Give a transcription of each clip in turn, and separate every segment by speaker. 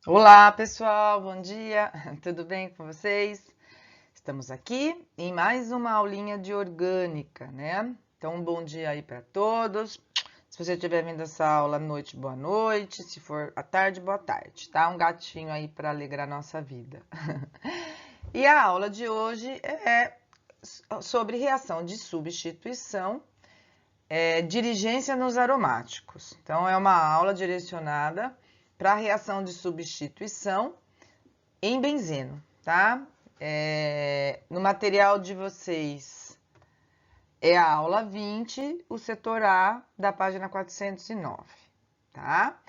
Speaker 1: Olá, pessoal, bom dia. Tudo bem com vocês? Estamos aqui em mais uma aulinha de orgânica, né? Então, um bom dia aí para todos. Se você estiver vendo essa aula à noite, boa noite. Se for à tarde, boa tarde, tá? Um gatinho aí para alegrar nossa vida. E a aula de hoje é sobre reação de substituição, dirigência nos aromáticos. Então, é uma aula direcionada para a reação de substituição em benzeno, tá? No material de vocês é a aula 20, o setor A da página 409, tá?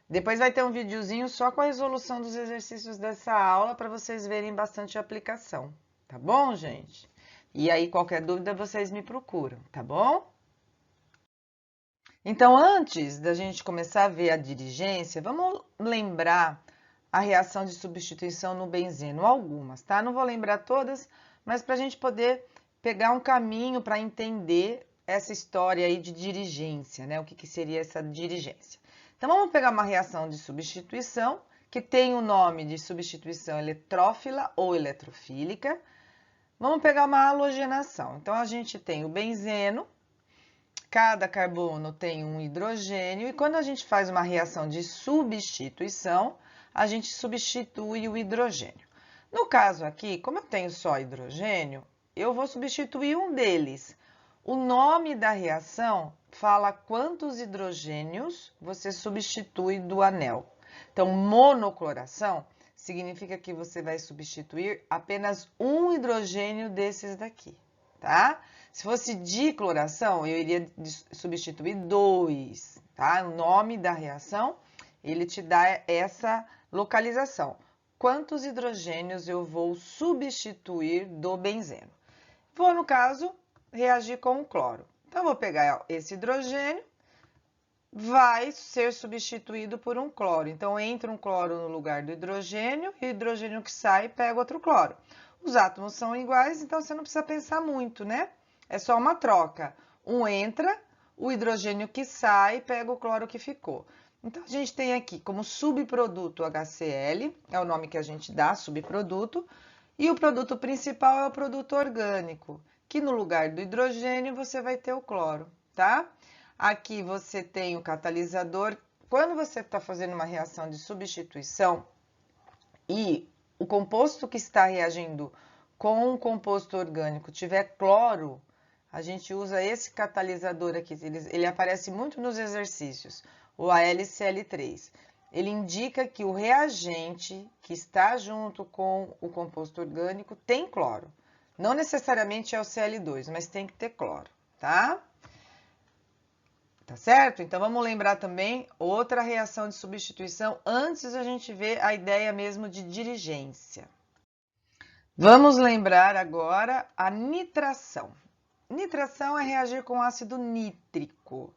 Speaker 1: Depois vai ter um videozinho só com a resolução dos exercícios dessa aula para vocês verem bastante aplicação, tá bom, gente? E aí, qualquer dúvida, vocês me procuram, tá bom? Então, antes da gente começar a ver a dirigência, vamos lembrar a reação de substituição no benzeno, algumas, tá? Não vou lembrar todas, mas para a gente poder pegar um caminho para entender essa história aí de dirigência, né? O que seria essa dirigência? Então, vamos pegar uma reação de substituição, que tem o nome de substituição eletrófila ou eletrofílica. Vamos pegar uma halogenação. Então, a gente tem o benzeno, cada carbono tem um hidrogênio, e quando a gente faz uma reação de substituição, a gente substitui o hidrogênio. No caso aqui, como eu tenho só hidrogênio, eu vou substituir um deles. O nome da reação fala quantos hidrogênios você substitui do anel. Então, monocloração significa que você vai substituir apenas um hidrogênio desses daqui, tá? Se fosse dicloração, eu iria substituir dois, tá? O nome da reação, ele te dá essa localização. Quantos hidrogênios eu vou substituir do benzeno? Vou, no caso, reagir com o cloro. Então, eu vou pegar esse hidrogênio, vai ser substituído por um cloro. Então, entra um cloro no lugar do hidrogênio, e o hidrogênio que sai pega outro cloro. Os átomos são iguais, então você não precisa pensar muito, né? É só uma troca. Um entra, o hidrogênio que sai pega o cloro que ficou. Então, a gente tem aqui como subproduto HCl, é o nome que a gente dá, subproduto, e o produto principal é o produto orgânico, que no lugar do hidrogênio você vai ter o cloro, tá? Aqui você tem o catalisador. Quando você está fazendo uma reação de substituição e o composto que está reagindo com um composto orgânico tiver cloro, a gente usa esse catalisador aqui. Ele aparece muito nos exercícios, o AlCl3. Ele indica que o reagente que está junto com o composto orgânico tem cloro. Não necessariamente é o Cl2, mas tem que ter cloro, tá? Tá certo? Então, vamos lembrar também outra reação de substituição antes a gente ver a ideia mesmo de dirigência. Vamos lembrar agora a nitração. Nitração é reagir com ácido nítrico.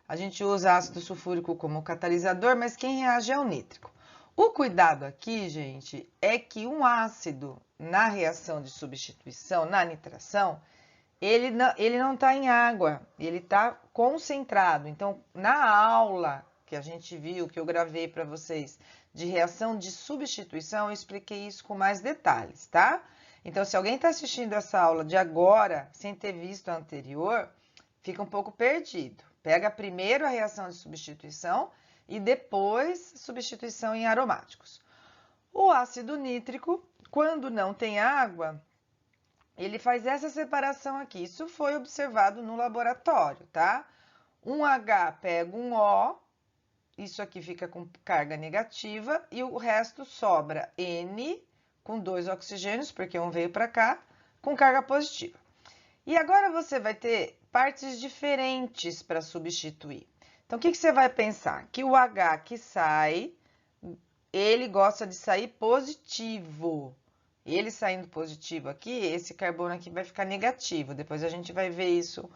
Speaker 1: A gente usa ácido sulfúrico como catalisador, mas quem reage é o nítrico. O cuidado aqui, gente, é que um ácido na reação de substituição, na nitração, ele não está em água, ele está concentrado. Então, na aula que a gente viu, que eu gravei para vocês, de reação de substituição, eu expliquei isso com mais detalhes, tá? Então, se alguém está assistindo essa aula de agora, sem ter visto a anterior, fica um pouco perdido. Pega primeiro a reação de substituição e depois substituição em aromáticos. O ácido nítrico, quando não tem água, ele faz essa separação aqui. Isso foi observado no laboratório, tá? Um H pega um O, isso aqui fica com carga negativa, e o resto sobra N, com 2 oxigênios, porque um veio para cá, com carga positiva. E agora você vai ter partes diferentes para substituir. Então, o que você vai pensar? Que o H que sai, ele gosta de sair positivo. Ele saindo positivo aqui, esse carbono aqui vai ficar negativo. Depois a gente vai ver isso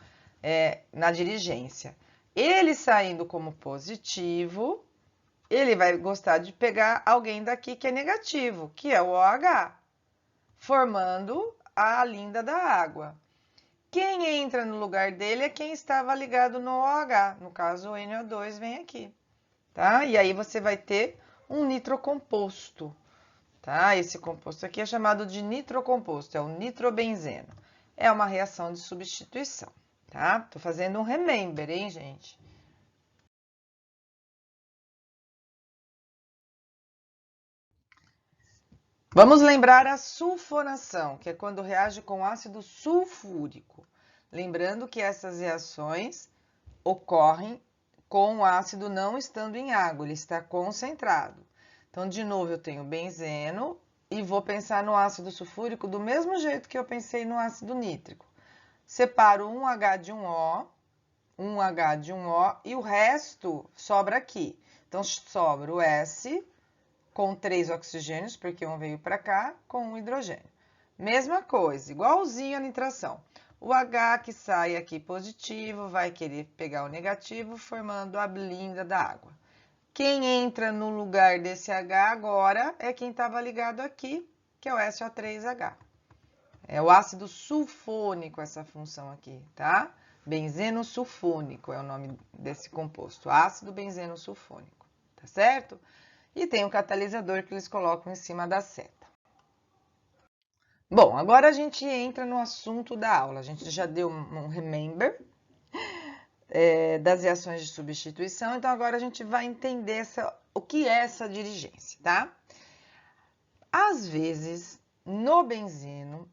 Speaker 1: na dirigência. Ele saindo como positivo, ele vai gostar de pegar alguém daqui que é negativo, que é o OH, formando a linda da água. Quem entra no lugar dele é quem estava ligado no OH, no caso o NO2 vem aqui, tá? E aí você vai ter um nitrocomposto, tá? Esse composto aqui é chamado de nitrocomposto, é o nitrobenzeno. É uma reação de substituição, tá? Tô fazendo um remember, hein, gente? Vamos lembrar a sulfonação, que é quando reage com ácido sulfúrico. Lembrando que essas reações ocorrem com o ácido não estando em água, ele está concentrado. Então, de novo, eu tenho benzeno e vou pensar no ácido sulfúrico do mesmo jeito que eu pensei no ácido nítrico. Separo um H de um O, um H de um O e o resto sobra aqui. Então, sobra o S com 3 oxigênios, porque um veio para cá, com um hidrogênio. Mesma coisa, igualzinho a nitração. O H que sai aqui positivo vai querer pegar o negativo, formando a blinda da água. Quem entra no lugar desse H agora é quem estava ligado aqui, que é o SO3H. É o ácido sulfônico essa função aqui, tá? Benzeno sulfônico é o nome desse composto, ácido benzeno sulfônico, tá certo? E tem o catalisador que eles colocam em cima da seta. Bom, agora a gente entra no assunto da aula. A gente já deu um remember das reações de substituição, então agora a gente vai entender o que é essa dirigência, tá? Às vezes, no benzeno,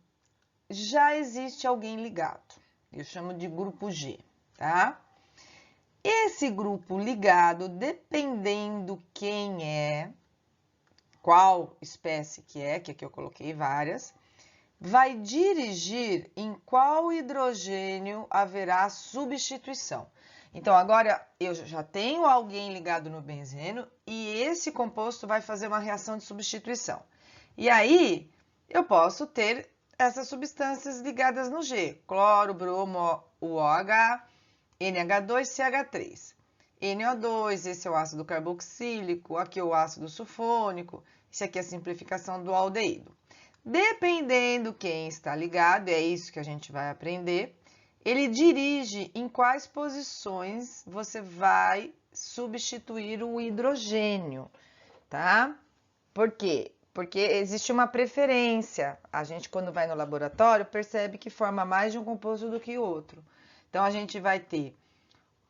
Speaker 1: já existe alguém ligado. Eu chamo de grupo G, tá? Esse grupo ligado, dependendo quem é, qual espécie que é, que aqui eu coloquei várias, vai dirigir em qual hidrogênio haverá substituição. Então, agora eu já tenho alguém ligado no benzeno e esse composto vai fazer uma reação de substituição. E aí, eu posso ter essas substâncias ligadas no G, cloro, bromo, OH, NH2, CH3. NO2, esse é o ácido carboxílico, aqui é o ácido sulfônico, esse aqui é a simplificação do aldeído. Dependendo quem está ligado, é isso que a gente vai aprender, ele dirige em quais posições você vai substituir o hidrogênio, tá? Por quê? Porque existe uma preferência. A gente, quando vai no laboratório, percebe que forma mais de um composto do que outro. Então, a gente vai ter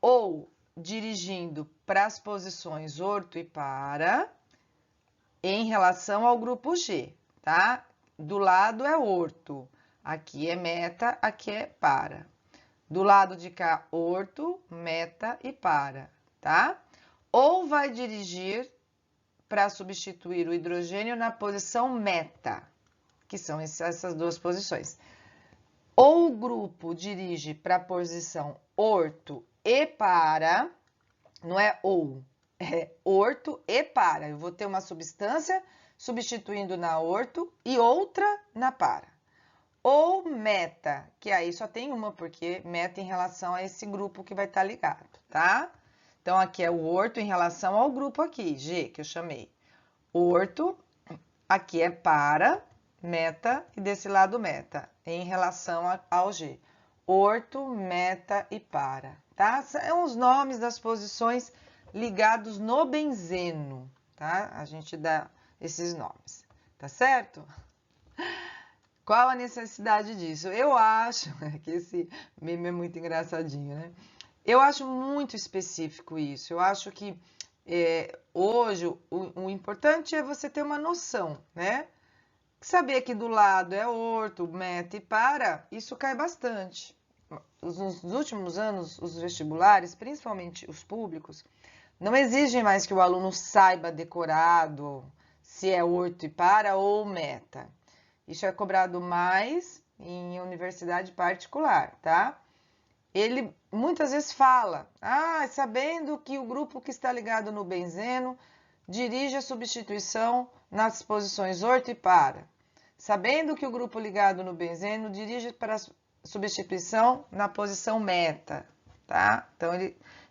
Speaker 1: ou dirigindo para as posições orto e para, em relação ao grupo G, tá? Do lado é orto, aqui é meta, aqui é para. Do lado de cá, orto, meta e para, tá? Ou vai dirigir para substituir o hidrogênio na posição meta, que são essas duas posições. Ou o grupo dirige para a posição orto e para, não é ou, é orto e para. Eu vou ter uma substância substituindo na orto e outra na para. Ou meta, que aí só tem uma, porque meta em relação a esse grupo que vai estar ligado, tá? Então, aqui é o orto em relação ao grupo aqui, G, que eu chamei. Orto, aqui é para, meta, e desse lado meta, em relação ao G. Orto, meta e para, tá? São os nomes das posições ligados no benzeno, tá? A gente dá esses nomes, tá certo? Qual a necessidade disso? Eu acho que esse meme é muito engraçadinho, né? Eu acho muito específico isso. Eu acho que hoje o importante é você ter uma noção, né? Saber que do lado é orto, meta e para, isso cai bastante. Nos últimos anos, os vestibulares, principalmente os públicos, não exigem mais que o aluno saiba decorado se é orto e para ou meta. Isso é cobrado mais em universidade particular, tá? Ele muitas vezes fala, sabendo que o grupo que está ligado no benzeno dirige a substituição nas posições orto e para. Sabendo que o grupo ligado no benzeno dirige para a substituição na posição meta, tá? Então,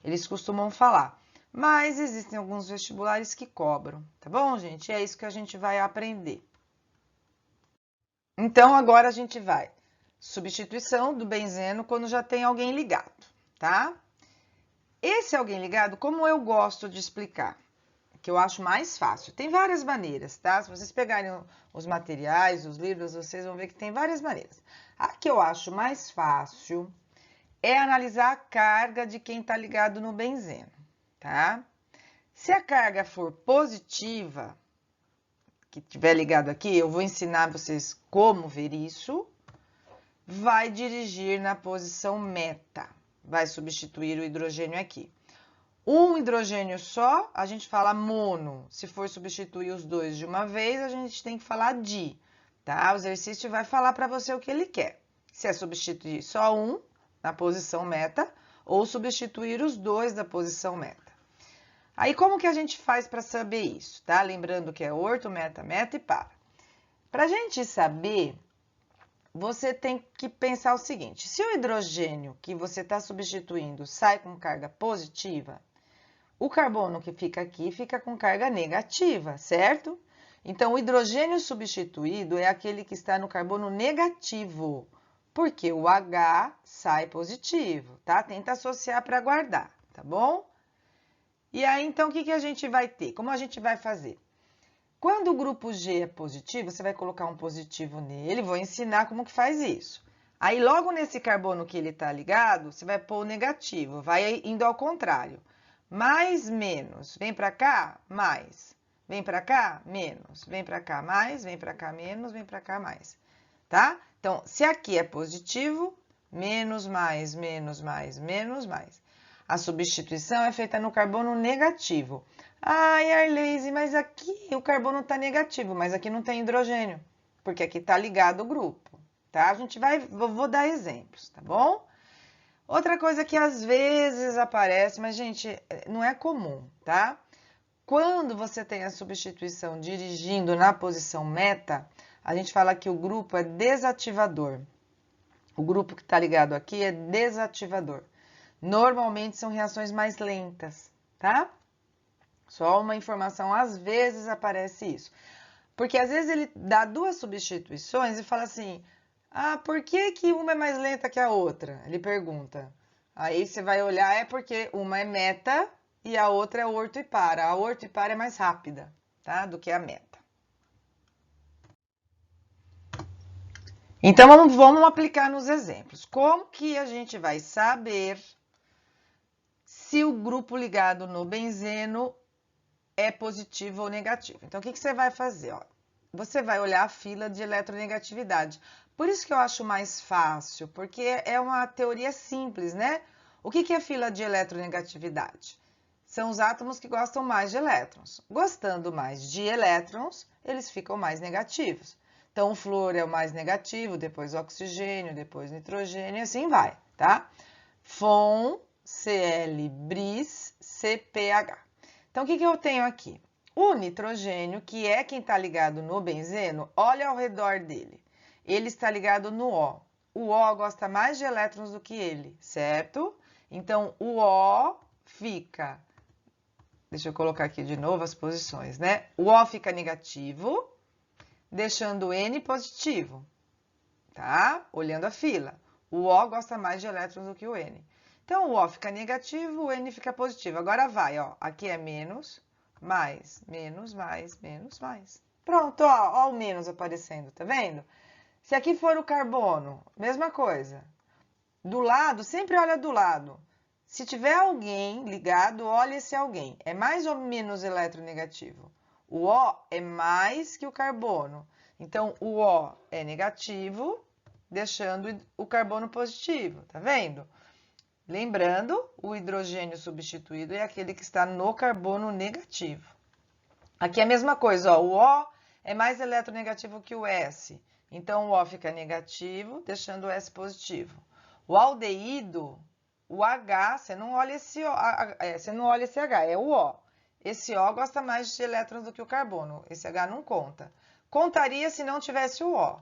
Speaker 1: eles costumam falar. Mas existem alguns vestibulares que cobram, tá bom, gente? É isso que a gente vai aprender. Então, agora a gente vai. Substituição do benzeno quando já tem alguém ligado, tá? Esse alguém ligado, como eu gosto de explicar? que eu acho mais fácil. Tem várias maneiras, tá? Se vocês pegarem os materiais, os livros, vocês vão ver que tem várias maneiras. A que eu acho mais fácil é analisar a carga de quem está ligado no benzeno, tá? Se a carga for positiva, que estiver ligado aqui, eu vou ensinar vocês como ver isso, vai dirigir na posição meta, vai substituir o hidrogênio aqui. Um hidrogênio só, a gente fala mono. Se for substituir os dois de uma vez, a gente tem que falar di, tá? O exercício vai falar para você o que ele quer. Se é substituir só um na posição meta ou substituir os dois da posição meta. Aí, como que a gente faz para saber isso, tá? Lembrando que é orto, meta, meta e para. Para a gente saber, você tem que pensar o seguinte: se o hidrogênio que você está substituindo sai com carga positiva, o carbono que fica aqui fica com carga negativa, certo? Então, o hidrogênio substituído é aquele que está no carbono negativo, porque o H sai positivo, tá? Tenta associar para guardar, tá bom? E aí, então, o que a gente vai ter? Como a gente vai fazer? Quando o grupo G é positivo, você vai colocar um positivo nele, vou ensinar como que faz isso. Aí, logo nesse carbono que ele está ligado, você vai pôr o negativo, vai indo ao contrário. Mais, menos. Vem para cá, mais. Vem para cá, menos. Vem para cá, mais. Vem para cá, menos. Vem para cá, mais. Tá? Então, se aqui é positivo, menos, mais, menos, mais, menos, mais. A substituição é feita no carbono negativo. Ai, Arleise, mas aqui o carbono está negativo, mas aqui não tem hidrogênio, porque aqui está ligado o grupo, tá? Vou dar exemplos, tá bom? Outra coisa que às vezes aparece, mas, gente, não é comum, tá? Quando você tem a substituição dirigindo na posição meta, a gente fala que o grupo é desativador. O grupo que está ligado aqui é desativador. Normalmente são reações mais lentas, tá? Só uma informação, às vezes aparece isso. Porque às vezes ele dá duas substituições e fala assim: ah, por que que uma é mais lenta que a outra? Ele pergunta. Aí você vai olhar, é porque uma é meta e a outra é orto e para. A orto e para é mais rápida, tá? Do que a meta. Então, vamos aplicar nos exemplos. Como que a gente vai saber se o grupo ligado no benzeno é positivo ou negativo? Então, o que você vai fazer? Ó, você vai olhar a fila de eletronegatividade. Por isso que eu acho mais fácil, porque é uma teoria simples, né? O que é fila de eletronegatividade? São os átomos que gostam mais de elétrons. Gostando mais de elétrons, eles ficam mais negativos. Então, o flúor é o mais negativo, depois o oxigênio, depois o nitrogênio, e assim vai, tá? FON, Cl, BRIS, CPH. Então, o que eu tenho aqui? O nitrogênio, que é quem está ligado no benzeno, olha ao redor dele. Ele está ligado no O. O O gosta mais de elétrons do que ele, certo? Então, o O fica... Deixa eu colocar aqui de novo as posições, né? O O fica negativo, deixando o N positivo, tá? Olhando a fila. O O gosta mais de elétrons do que o N. Então, o O fica negativo, o N fica positivo. Agora vai, ó. Aqui é menos, mais, menos, mais, menos, mais. Pronto, ó o menos aparecendo, tá vendo? Se aqui for o carbono, mesma coisa. Do lado, sempre olha do lado. Se tiver alguém ligado, olha esse alguém. É mais ou menos eletronegativo? O O é mais que o carbono. Então, o O é negativo, deixando o carbono positivo, tá vendo? Lembrando, o hidrogênio substituído é aquele que está no carbono negativo. Aqui é a mesma coisa, ó, o O é mais eletronegativo que o S. Então, o O fica negativo, deixando o S positivo. O aldeído, o H, você não olha esse H, é o O. Esse O gosta mais de elétrons do que o carbono. Esse H não conta. Contaria se não tivesse o O.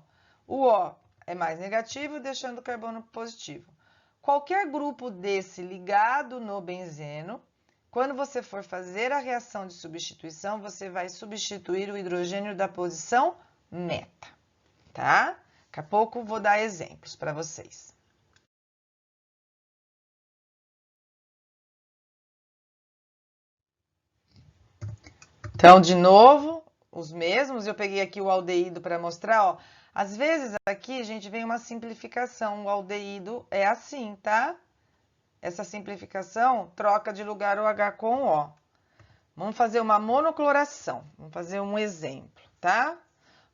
Speaker 1: O O é mais negativo, deixando o carbono positivo. Qualquer grupo desse ligado no benzeno, quando você for fazer a reação de substituição, você vai substituir o hidrogênio da posição meta, tá? Daqui a pouco vou dar exemplos para vocês. Então, de novo, os mesmos. Eu peguei aqui o aldeído para mostrar, ó. Às vezes aqui, gente, vem uma simplificação. O aldeído é assim, tá? Essa simplificação troca de lugar o H com o O. Vamos fazer uma monocloração. Vamos fazer um exemplo, tá?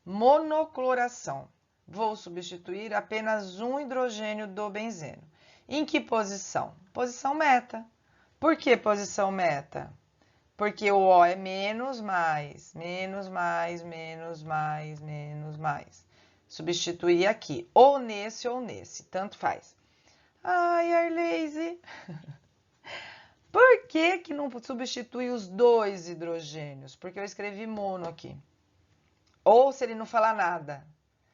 Speaker 1: Monocloração. Vou substituir apenas um hidrogênio do benzeno. Em que posição? Posição meta. Por que posição meta? Porque o O é menos, mais, menos, mais, menos, mais, menos, mais. Substituir aqui, ou nesse, tanto faz. Ai, Arleise, por que que não substitui os dois hidrogênios? Porque eu escrevi mono aqui. Ou se ele não falar nada,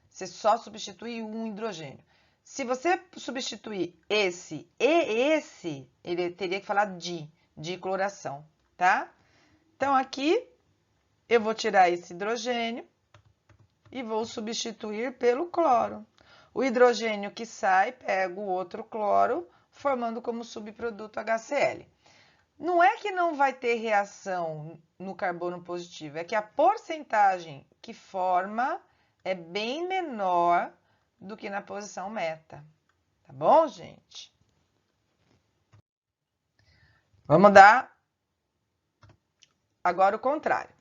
Speaker 1: você só substitui um hidrogênio. Se você substituir esse e esse, ele teria que falar de cloração, tá? Então, aqui, eu vou tirar esse hidrogênio e vou substituir pelo cloro. O hidrogênio que sai, pega o outro cloro, formando como subproduto HCl. Não é que não vai ter reação no carbono positivo, é que a porcentagem que forma é bem menor do que na posição meta. Tá bom, gente? Vamos dar agora o contrário.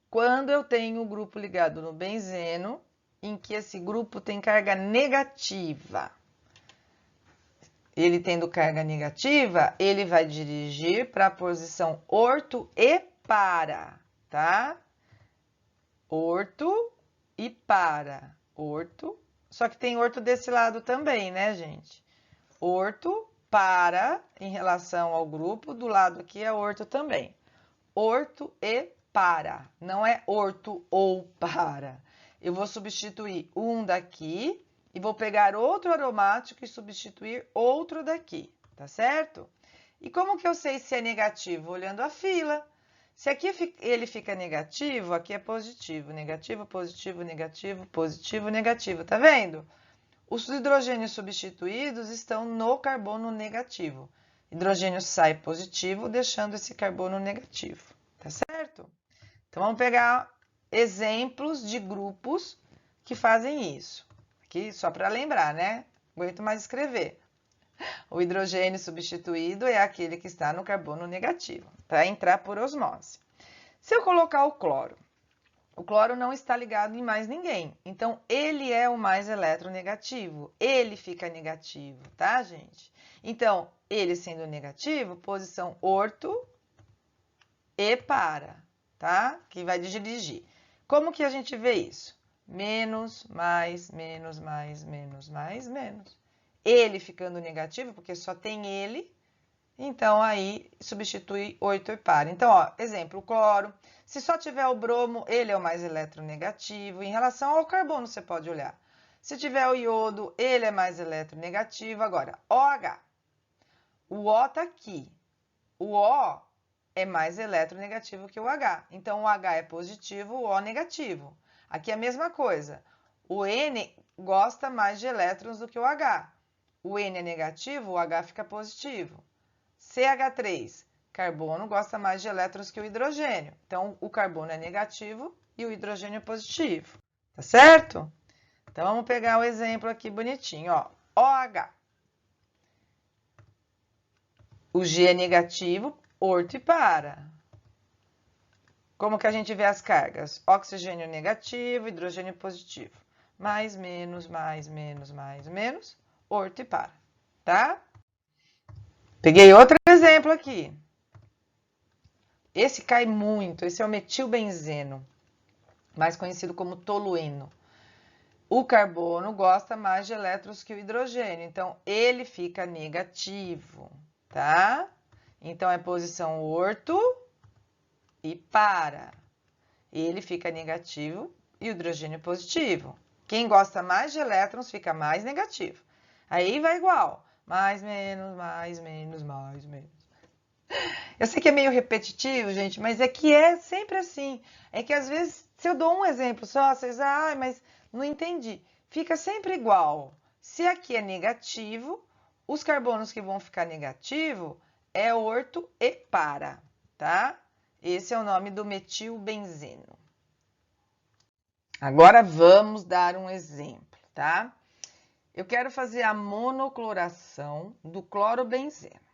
Speaker 1: Quando eu tenho o grupo ligado no benzeno, em que esse grupo tem carga negativa. Ele tendo carga negativa, ele vai dirigir para a posição orto e para, tá? Orto e para. Orto, só que tem orto desse lado também, né, gente? Orto para, em relação ao grupo, do lado aqui é orto também. Orto e para, não é orto ou para. Eu vou substituir um daqui e vou pegar outro aromático e substituir outro daqui, tá certo? E como que eu sei se é negativo? Olhando a fila. Se aqui ele fica negativo, aqui é positivo. Negativo, positivo, negativo, positivo, negativo. Tá vendo? Os hidrogênios substituídos estão no carbono negativo. Hidrogênio sai positivo, deixando esse carbono negativo. Tá certo? Então, vamos pegar exemplos de grupos que fazem isso. Aqui, só para lembrar, né? Não aguento mais escrever. O hidrogênio substituído é aquele que está no carbono negativo, para entrar por osmose. Se eu colocar o cloro não está ligado em mais ninguém. Então, ele é o mais eletronegativo. Ele fica negativo, tá, gente? Então, ele sendo negativo, posição orto e para, tá? Que vai dirigir. Como que a gente vê isso? Menos, mais, menos, mais, menos, mais, menos. Ele ficando negativo, porque só tem ele, então aí substitui 8 e para. Então, ó, exemplo, o cloro. Se só tiver o bromo, ele é o mais eletronegativo. Em relação ao carbono, você pode olhar. Se tiver o iodo, ele é mais eletronegativo. Agora, OH. O O tá aqui. O O é mais eletronegativo que o H. Então, o H é positivo, o O negativo. Aqui é a mesma coisa. O N gosta mais de elétrons do que o H. O N é negativo, o H fica positivo. CH3, carbono gosta mais de elétrons que o hidrogênio. Então, o carbono é negativo e o hidrogênio é positivo. Tá certo? Então, vamos pegar o exemplo aqui bonitinho, ó. OH. O G é negativo, orto e para. Como que a gente vê as cargas? Oxigênio negativo, hidrogênio positivo. Mais, menos, mais, menos, mais, menos, orto e para, tá? Peguei outro exemplo aqui. Esse cai muito, esse é o metilbenzeno, mais conhecido como tolueno. O carbono gosta mais de elétrons que o hidrogênio, então ele fica negativo, tá? Então é posição orto e para. Ele fica negativo e o hidrogênio positivo. Quem gosta mais de elétrons fica mais negativo. Aí vai igual. Mais, menos, mais, menos, mais, menos. Eu sei que é meio repetitivo, gente, mas é que é sempre assim. É que às vezes, se eu dou um exemplo só, vocês, mas não entendi. Fica sempre igual. Se aqui é negativo, os carbonos que vão ficar negativo é orto e para, tá? Esse é o nome do metilbenzeno. Agora vamos dar um exemplo, tá? Eu quero fazer a monocloração do clorobenzeno.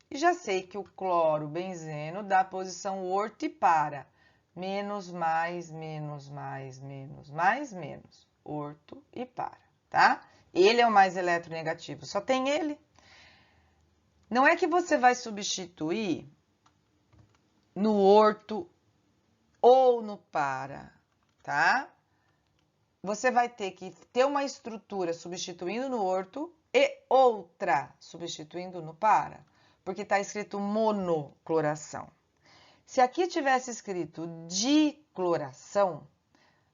Speaker 1: E já sei que o clorobenzeno dá a posição orto e para. Menos, mais, menos, mais, menos, mais, menos. Orto e para, tá? Ele é o mais eletronegativo, só tem ele. Não é que você vai substituir no orto ou no para, tá? Você vai ter que ter uma estrutura substituindo no orto e outra substituindo no para, porque está escrito monocloração. Se aqui tivesse escrito dicloração,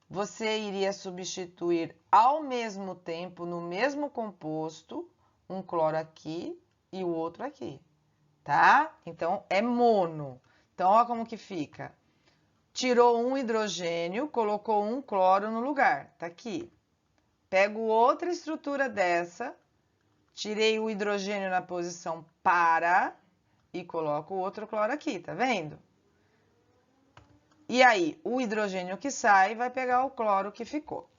Speaker 1: você iria substituir ao mesmo tempo, no mesmo composto, um cloro aqui e o outro aqui, tá? Então, é mono. Então, olha como que fica. Tirou um hidrogênio, colocou um cloro no lugar, tá aqui. Pego outra estrutura dessa, tirei o hidrogênio na posição para e coloco outro cloro aqui, tá vendo? E aí, o hidrogênio que sai vai pegar o cloro que ficou.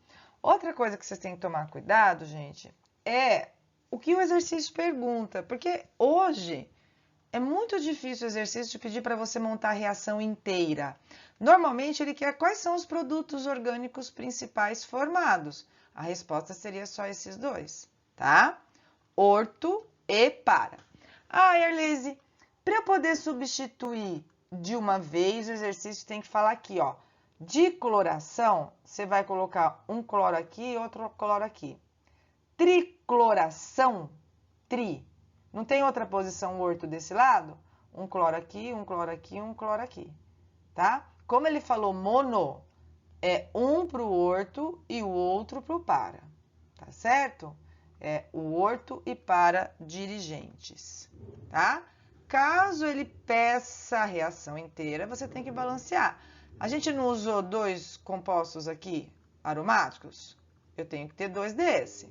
Speaker 1: Outra coisa que vocês têm que tomar cuidado, gente, é o que o exercício pergunta, porque hoje é muito difícil o exercício pedir para você montar a reação inteira. Normalmente ele quer quais são os produtos orgânicos principais formados. A resposta seria só esses dois, tá? Orto e para. Ah, Erlise, para eu poder substituir de uma vez, o exercício tem que falar aqui, ó. Dicloração, você vai colocar um cloro aqui e outro cloro aqui. Tricloração, tri. Não tem outra posição orto desse lado? Um cloro aqui, um cloro aqui, um cloro aqui, tá? Como ele falou mono, é um para o orto e o outro para o para, tá certo? É o orto e para dirigentes, tá? Caso ele peça a reação inteira, você tem que balancear. A gente não usou dois compostos aqui aromáticos? Eu tenho que ter dois desse.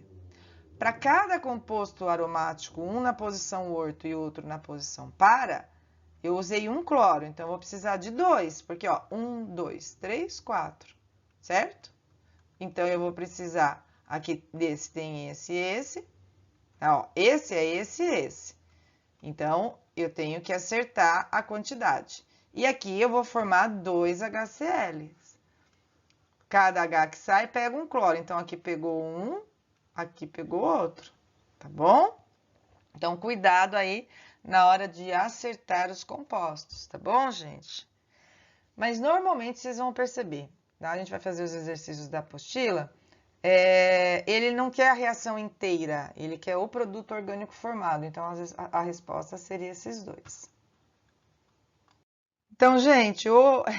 Speaker 1: Para cada composto aromático, um na posição orto e outro na posição para, eu usei um cloro, então eu vou precisar de dois, porque ó, 1, 2, 3, 4, certo? Então eu vou precisar, aqui desse tem esse e esse, tá, ó, esse é esse e esse. Então, eu tenho que acertar a quantidade. E aqui eu vou formar 2 HCl. Cada H que sai pega um cloro. Então, aqui pegou um, aqui pegou outro, tá bom? Então, cuidado aí na hora de acertar os compostos, tá bom, gente? Mas, normalmente, vocês vão perceber, tá? A gente vai fazer os exercícios da apostila. Ele não quer a reação inteira, ele quer o produto orgânico formado. Então, a resposta seria esses dois. Então, gente,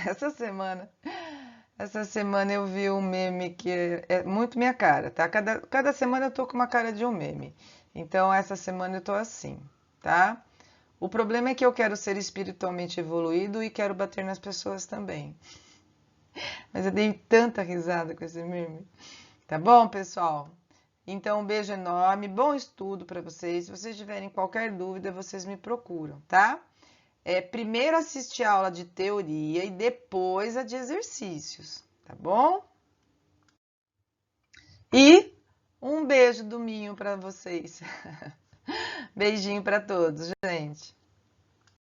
Speaker 1: essa semana eu vi um meme que é muito minha cara, tá? Cada semana eu tô com uma cara de um meme. Então, essa semana eu tô assim, tá? O problema é que eu quero ser espiritualmente evoluído e quero bater nas pessoas também. Mas eu dei tanta risada com esse meme. Tá bom, pessoal? Então, um beijo enorme, bom estudo para vocês. Se vocês tiverem qualquer dúvida, vocês me procuram, tá? Primeiro assistir a aula de teoria e depois a de exercícios, tá bom? E um beijo do Minho para vocês. Beijinho para todos, gente.